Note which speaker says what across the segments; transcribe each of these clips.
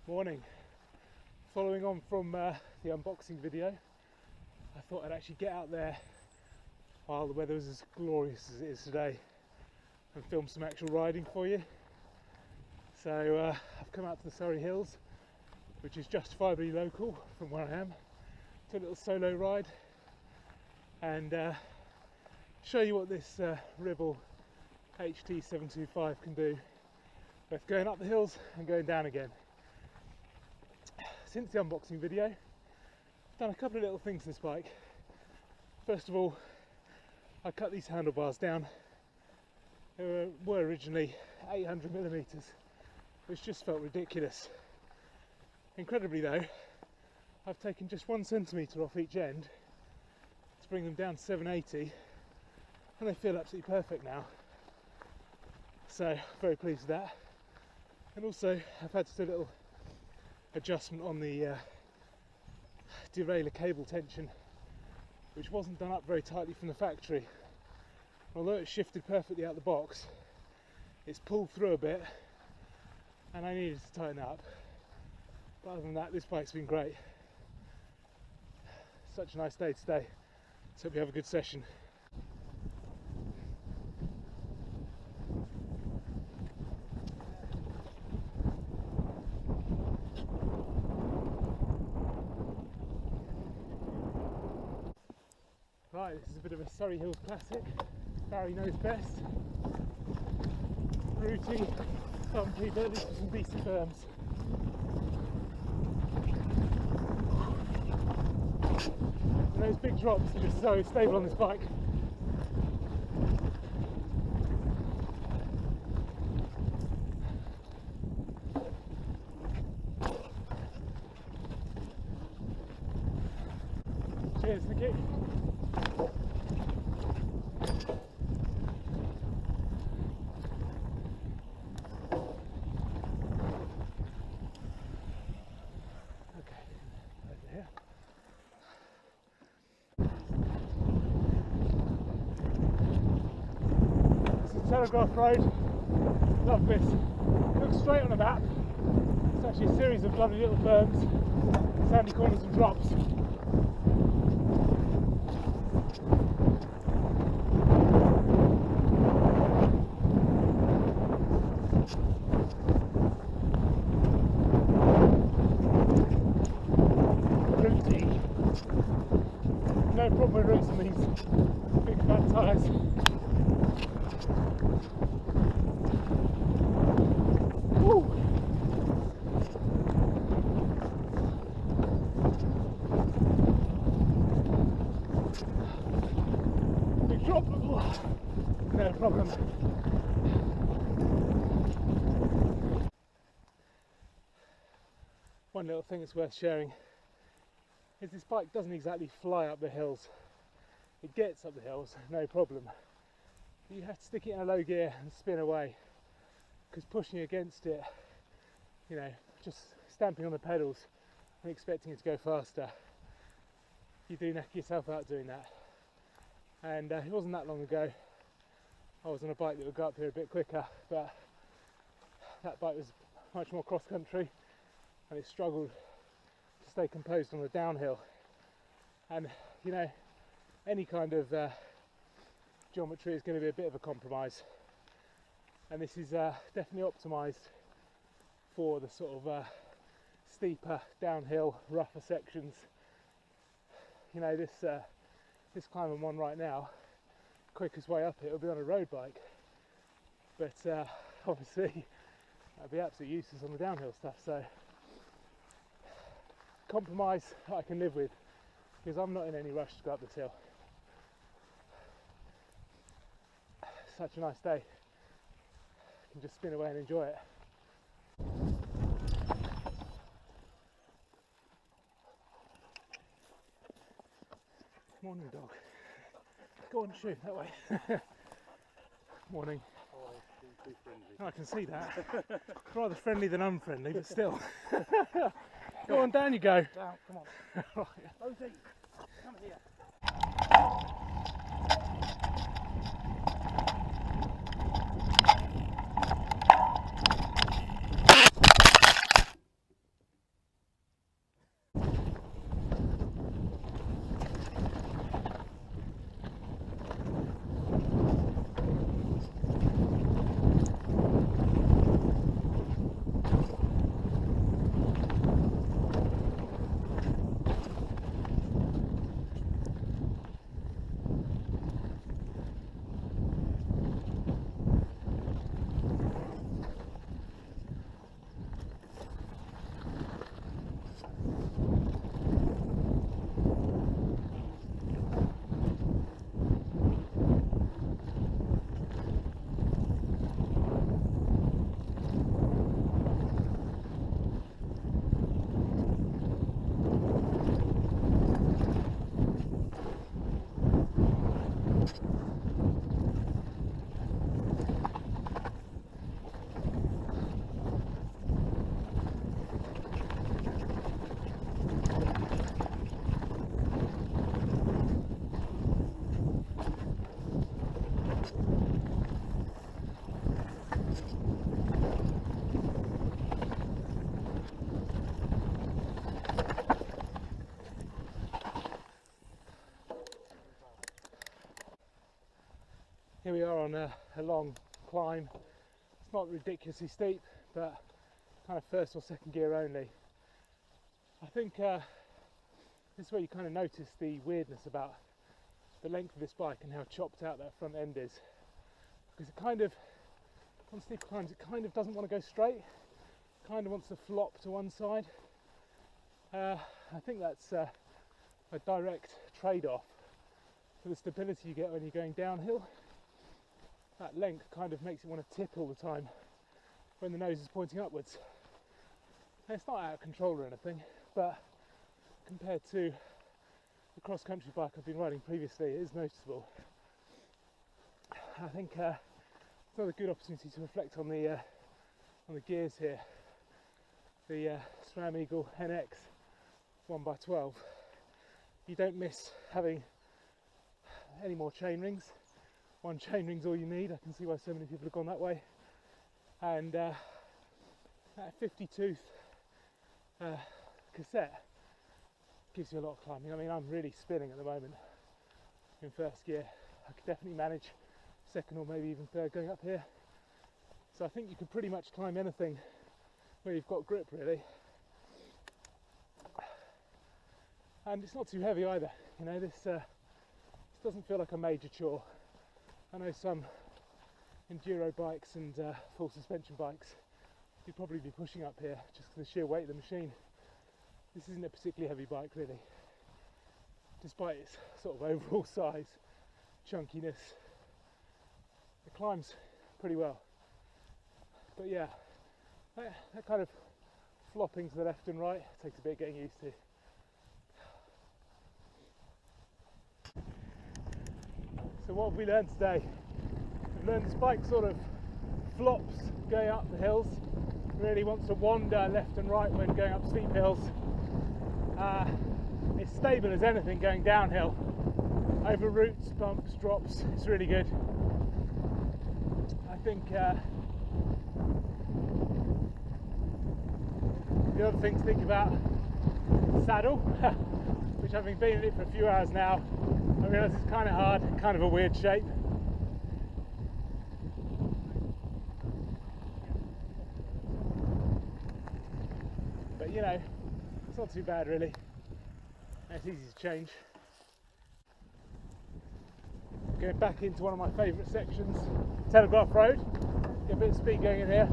Speaker 1: Morning. Following on from the unboxing video, I thought I'd actually get out there while the weather was as glorious as it is today and film some actual riding for you. So I've come out to the Surrey Hills, which is justifiably local from where I am, to a little solo ride and show you what this Ribble HT 725 can do, both going up the hills and going down again. Since the unboxing video, I've done a couple of little things to this bike. First of all, I cut these handlebars down. They were originally 800mm, which just felt ridiculous. Incredibly though, I've taken just 1 centimetre off each end to bring them down to 780, and they feel absolutely perfect now. So, very pleased with that. And also, I've had to do a little adjustment on the derailleur cable tension, which wasn't done up very tightly from the factory. Although it shifted perfectly out the box, it's pulled through a bit and I needed to tighten up. But other than that, this bike's been great. Such a nice day today, so hope you have a good session. Right, this is a bit of a Surrey Hills classic. Barry knows best. Rooty, bumpy, but at least with some decent berms. And those big drops are just so stable on this bike. Cheers, Nicky. Telegraph Road, love this. Looks straight on the map. It's actually a series of lovely little berms, sandy corners and drops. Rooty. No problem with roots on these big fat tyres. Big drop, no problem. One little thing that's worth sharing is this bike doesn't exactly fly up the hills. It gets up the hills, no problem. You have to stick it in a low gear and spin away, because pushing against it, you know, just stamping on the pedals and expecting it to go faster, you do knock yourself out doing that. And it wasn't that long ago I was on a bike that would go up here a bit quicker, but that bike was much more cross country and it struggled to stay composed on the downhill. And you know, any kind of geometry is going to be a bit of a compromise, and this is definitely optimised for the sort of steeper downhill, rougher sections. You know, this climb I'm on right now, quickest way up it will be on a road bike, but obviously that'd be absolutely useless on the downhill stuff. So compromise I can live with, because I'm not in any rush to go up this hill. Such a nice day, I can just spin away and enjoy it. Morning, dog. Go on, shoot that way. Morning. Oh, I can see that. Rather friendly than unfriendly, but still. Go on, down you go.
Speaker 2: Down, come on.
Speaker 1: Right.
Speaker 2: Rosie, come here.
Speaker 1: we are on a long climb. It's not ridiculously steep, but kind of first or second gear only. I think this is where you kind of notice the weirdness about the length of this bike and how chopped out that front end is. Because it kind of, on steep climbs, it kind of doesn't want to go straight. It kind of wants to flop to one side. I think that's a direct trade-off for the stability you get when you're going downhill. That length kind of makes it want to tip all the time when the nose is pointing upwards. And it's not out of control or anything, but compared to the cross-country bike I've been riding previously, it is noticeable. I think it's another good opportunity to reflect on the gears here. The SRAM Eagle NX 1x12. You don't miss having any more chain rings. One chain ring's all you need. I can see why so many people have gone that way. And that 50-tooth cassette gives you a lot of climbing. I mean, I'm really spinning at the moment in first gear. I could definitely manage second or maybe even third going up here. So I think you could pretty much climb anything where you've got grip, really. And it's not too heavy either. You know, this doesn't feel like a major chore. I know some enduro bikes and full suspension bikes you'd probably be pushing up here just for the sheer weight of the machine. This isn't a particularly heavy bike, really, despite its sort of overall size, chunkiness. It climbs pretty well, but yeah, that kind of flopping to the left and right takes a bit of getting used to. So what have we learned today? We've learned this bike sort of flops going up the hills, really wants to wander left and right when going up steep hills. It's stable as anything going downhill, over roots, bumps, drops. It's really good. I think the other thing to think about, saddle, which having been in it for a few hours now, I realise it's kind of hard, kind of a weird shape. But you know, it's not too bad really. It's easy to change. Going back into one of my favourite sections, Telegraph Road. Get a bit of speed going in here.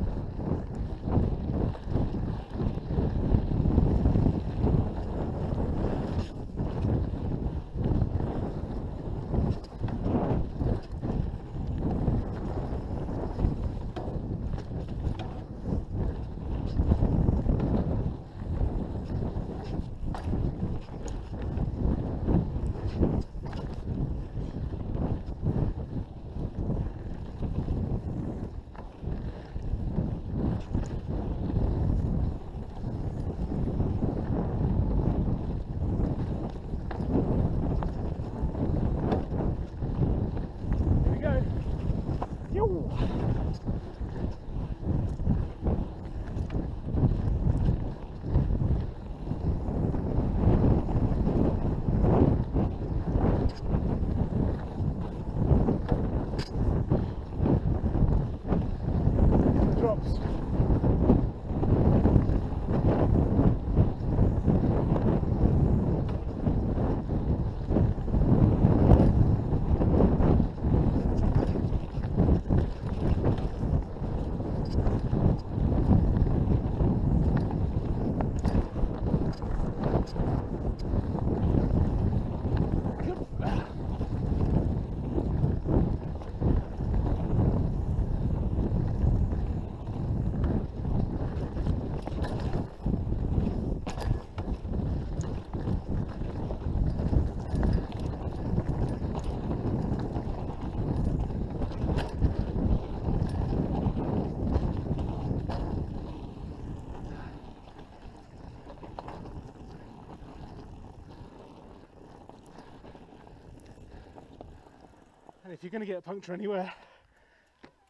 Speaker 1: And if you're going to get a puncture anywhere,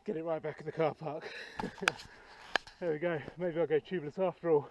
Speaker 1: get it right back in the car park. There we go, maybe I'll go tubeless after all.